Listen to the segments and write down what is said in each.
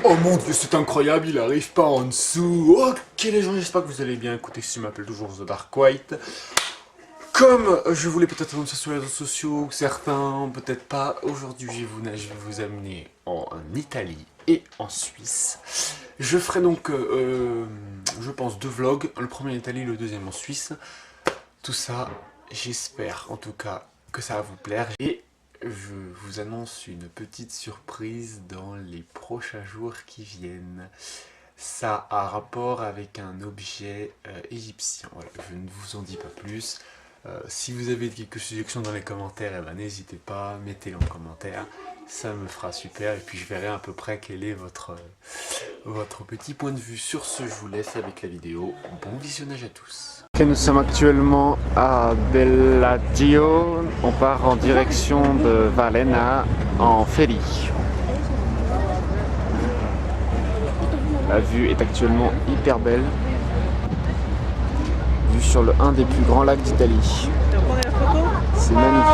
Oh mon dieu, c'est incroyable, il arrive pas en dessous. Ok les gens, j'espère que vous allez bien. Écoutez, je m'appelle toujours The Dark White. Comme je voulais peut-être annoncer sur les réseaux sociaux, certains, peut-être pas, aujourd'hui je vais vous amener en Italie et en Suisse. Je ferai donc, je pense, 2 vlogs, le premier en Italie, le deuxième en Suisse. Tout ça, j'espère en tout cas que ça va vous plaire. Et je vous annonce une petite surprise dans les prochains jours qui viennent. Ça a rapport avec un objet égyptien. Voilà, je ne vous en dis pas plus. Si vous avez quelques suggestions dans les commentaires, eh ben, n'hésitez pas, mettez-les en commentaire. Ça me fera super et puis je verrai à peu près quel est votre petit point de vue. Sur ce, je vous laisse avec la vidéo. Bon visionnage à tous. Okay, nous sommes actuellement à Bellagio. On part en direction de Valenna en ferry. La vue est actuellement hyper belle. Vue sur un des plus grands lacs d'Italie. C'est magnifique.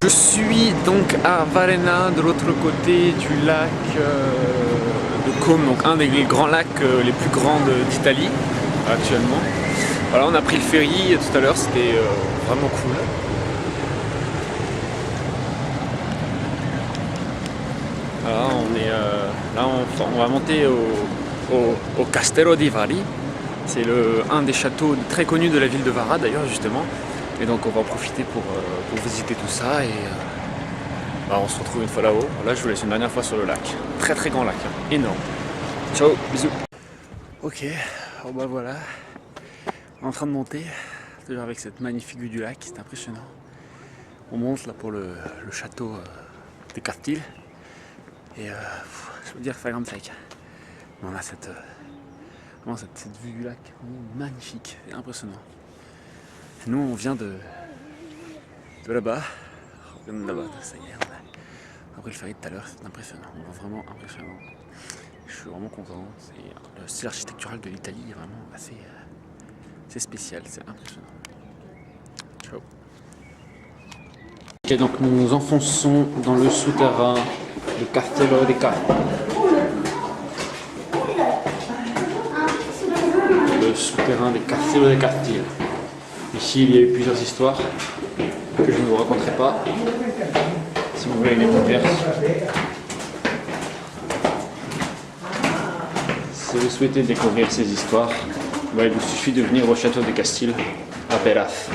Je suis donc à Valenna, de l'autre côté du lac de Côme, donc un des grands lacs les plus grands d'Italie actuellement. Voilà, on a pris le ferry tout à l'heure, c'était vraiment cool. Voilà, on va monter au Castello di Vari. C'est un des châteaux très connus de la ville de Vara d'ailleurs justement. Et donc on va en profiter pour visiter tout ça et on se retrouve une fois là-haut. Là je vous laisse une dernière fois sur le lac. Très très grand lac, hein. Énorme. Ciao, bisous. Ok, oh bah voilà. On est en train de monter, toujours avec cette magnifique vue du lac, c'est impressionnant. On monte là pour le château des Castilles. Et je veux dire que c'est comme ça. On a cette vue du lac magnifique, c'est impressionnant. Nous on vient de là-bas, ça y est, on a pris le ferry tout à l'heure, c'est impressionnant, vraiment impressionnant. Je suis vraiment content, le style architectural de l'Italie est vraiment assez spécial, c'est impressionnant. Ciao. Ok, donc nous nous enfonçons dans le souterrain du Castello di Vari. Le souterrain des Castello di Castilles. Ici, il y a eu plusieurs histoires que je ne vous raconterai pas. Si vous voulez les découvrir. Si vous souhaitez découvrir ces histoires, il vous suffit de venir au château des Castilles à Pelaz.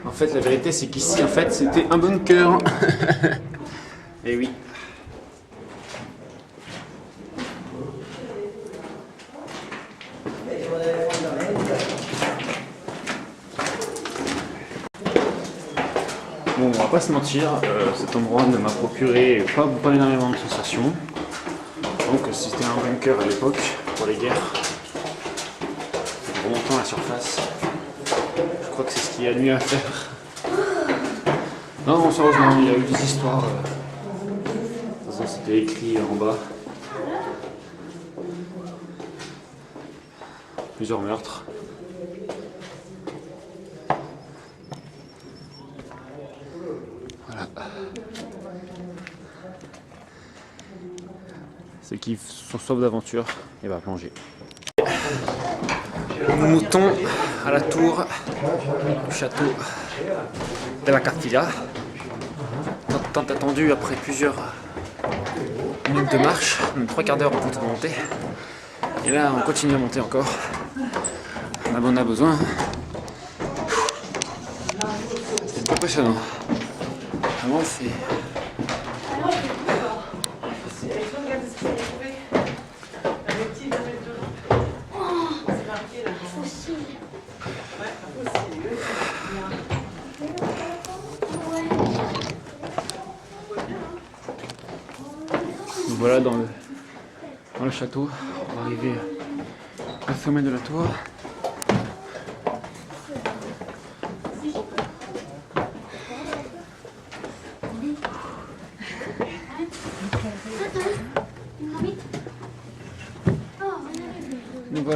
En fait, la vérité, c'est qu'ici, en fait, c'était un bunker. Et oui. Bon, on va pas se mentir, cet endroit ne m'a procuré pas énormément de sensations. Donc, c'était un bunker à l'époque pour les guerres. En remontant à la surface. Je crois que c'est ce qu'il y a de mieux à faire. Non, sérieusement, il y a eu des histoires. De toute façon, c'était écrit en bas. Plusieurs meurtres. Voilà. Ceux qui sont soif d'aventure, et va plonger. Nous montons à la tour du château de la Castilla. Tant attendu après plusieurs minutes de marche, 3 quarts d'heure pour monter. Et là on continue à monter encore. On a besoin. C'est impressionnant. Vraiment c'est... Voilà dans le château, on va arriver au sommet de la tour.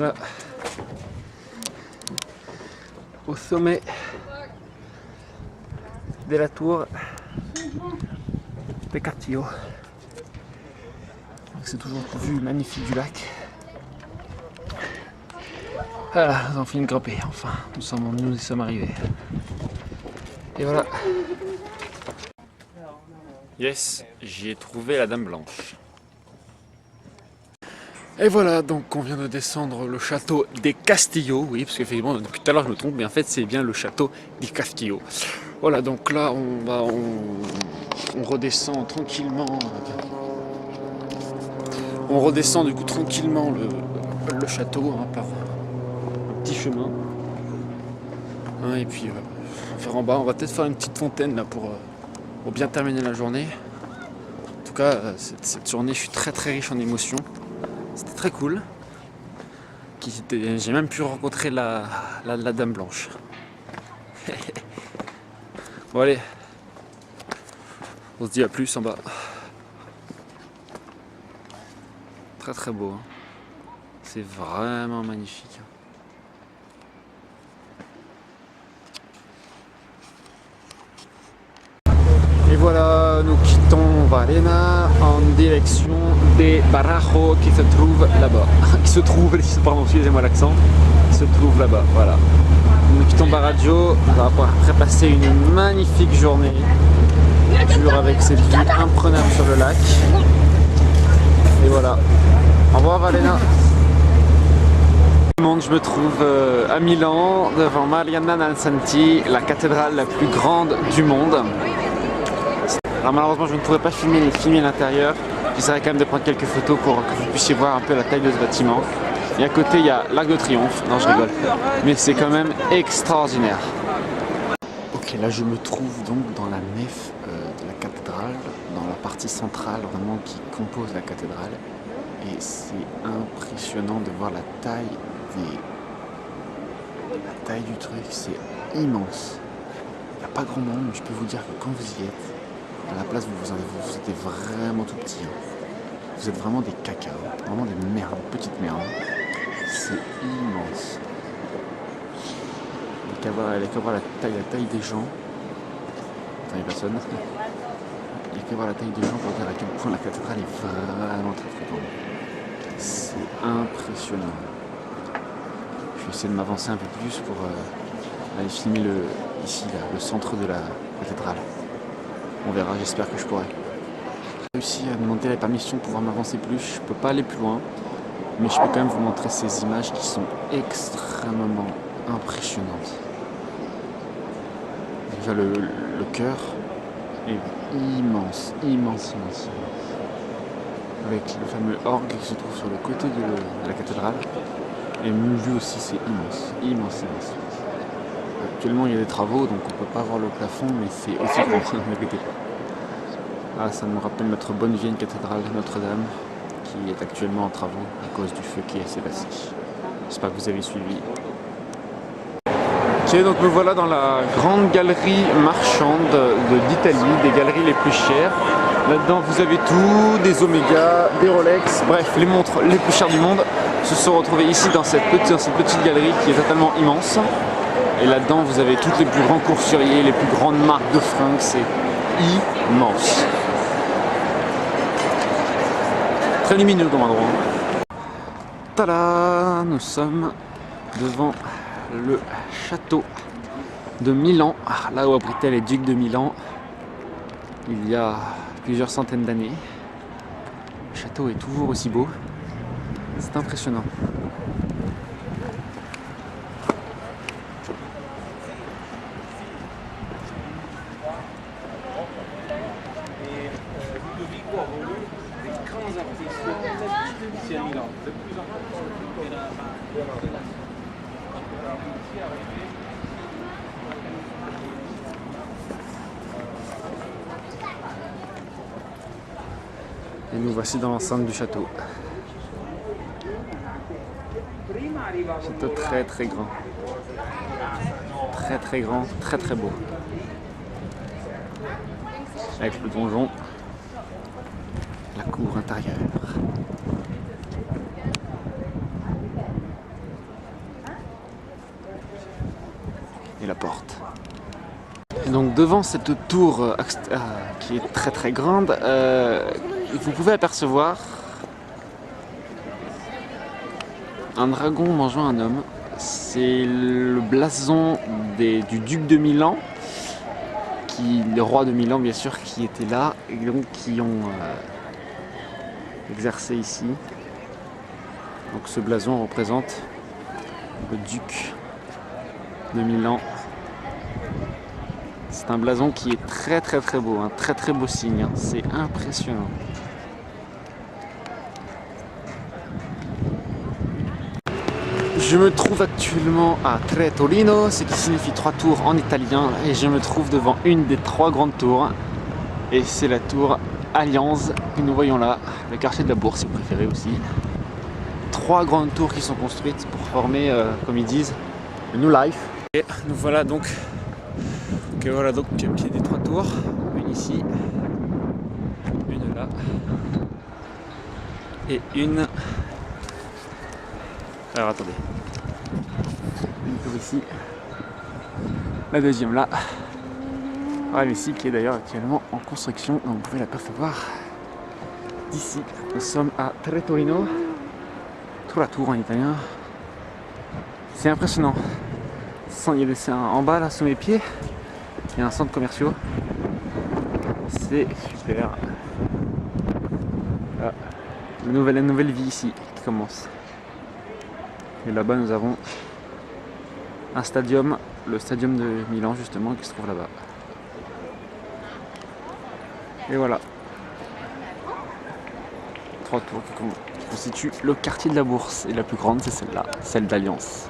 voilà, au sommet de la tour de Castillo. C'est toujours une vue magnifique du lac. Voilà, nous avons fini de grimper, enfin, nous y sommes arrivés. Et voilà. Yes, j'y ai trouvé la Dame Blanche. Et voilà, donc on vient de descendre le château des Castillo, oui, parce qu'effectivement, depuis tout à l'heure je me trompe, mais en fait c'est bien le château des Castillo. Voilà, donc là on redescend tranquillement. On redescend du coup tranquillement le château hein, par un petit chemin. Hein, et puis faire en bas, on va peut-être faire une petite fontaine là pour bien terminer la journée. En tout cas, cette journée, je suis très riche en émotions. C'était très cool. J'ai même pu rencontrer la Dame Blanche. Bon allez, on se dit à plus en bas. Très beau. Hein. C'est vraiment magnifique. Et voilà, nous quittons Valena en direction des Barajo qui se trouvent là-bas. Pardon, excusez-moi l'accent, qui se trouve là-bas, voilà. Nous quittons Barajo, on va après passer une magnifique journée, toujours avec cette vue imprenable sur le lac. Et voilà, au revoir Valena. Je me trouve à Milan, devant Marianna Nansanti, la cathédrale la plus grande du monde. Alors malheureusement je ne pourrais pas filmer l'intérieur, j'essaierai quand même de prendre quelques photos pour que vous puissiez voir un peu la taille de ce bâtiment. Et à côté il y a l'Arc de Triomphe, non je rigole, mais c'est quand même extraordinaire. Ok, là je me trouve donc dans la nef de la cathédrale, dans la partie centrale vraiment qui compose la cathédrale. Et c'est impressionnant de voir la taille du truc, c'est immense. Il n'y a pas grand monde, mais je peux vous dire que quand vous y êtes, à la place vous êtes vraiment tout petit. Hein. Vous êtes vraiment des cacas, vraiment des merdes, petites merdes. C'est immense. Il n'y a qu'à voir la taille des gens. Attends, il n'y a personne. Il n'y a qu'à voir la taille des gens pour dire à quel point la cathédrale est vraiment très grande. C'est impressionnant. Je vais essayer de m'avancer un peu plus pour aller filmer le centre de la cathédrale. On verra, j'espère que je pourrai. J'ai réussi à demander la permission pour pouvoir m'avancer plus. Je ne peux pas aller plus loin, mais je peux quand même vous montrer ces images qui sont extrêmement impressionnantes. Déjà le chœur est immense. Avec le fameux orgue qui se trouve sur le côté de la cathédrale. Et lui aussi c'est immense. Actuellement il y a des travaux donc on ne peut pas voir le plafond mais c'est aussi grand, n'inquiétez pas. Ah, ça me rappelle notre bonne vieille cathédrale Notre-Dame qui est actuellement en travaux à cause du feu qui s'est passé. J'espère que vous avez suivi. Ok, donc me voilà dans la grande galerie marchande d'Italie, des galeries les plus chères. Là-dedans vous avez tout, des Omega, des Rolex, bref les montres les plus chères du monde se sont retrouvées ici dans cette petite galerie qui est totalement immense. Et là-dedans vous avez tous les plus grands coursiers, les plus grandes marques de fringues, c'est immense. Très lumineux comme endroit. Tada, nous sommes devant le château de Milan, là où abritaient les ducs de Milan il y a plusieurs centaines d'années. Le château est toujours aussi beau, c'est impressionnant. Et nous voici dans l'enceinte du château. Château très grand. Très grand, très beau. Avec le donjon, la cour intérieure. et la porte. Et donc devant cette tour qui est très très grande, vous pouvez apercevoir un dragon mangeant un homme. C'est le blason du duc de Milan, le roi de Milan bien sûr, qui était là et donc qui ont exercé ici. Donc ce blason représente le duc de Milan. C'est un blason qui est très très très beau, un très très beau signe, hein. C'est impressionnant. Je me trouve actuellement à Tre Torino, ce qui signifie 3 tours en italien, et je me trouve devant une des 3 grandes tours, et c'est la tour Allianz que nous voyons là, le quartier de la Bourse si vous préférez aussi. 3 grandes tours qui sont construites pour former, comme ils disent, le New Life. Et nous voilà donc, au pied des 3 tours, une ici, une là, et une... Alors attendez, une tour ici, la deuxième là, voilà ici qui est d'ailleurs actuellement en construction, donc vous pouvez l'apercevoir d'ici. Nous sommes à Tre Torino, tour à tour en italien. C'est impressionnant. Il y a en bas là sous mes pieds, il y a un centre commercial. C'est super. Là, la nouvelle vie ici qui commence. Et là-bas nous avons un stadium, le stadium de Milan justement qui se trouve là-bas. Et voilà. 3 tours qui constituent le quartier de la Bourse. Et la plus grande c'est celle-là, celle d'Allianz.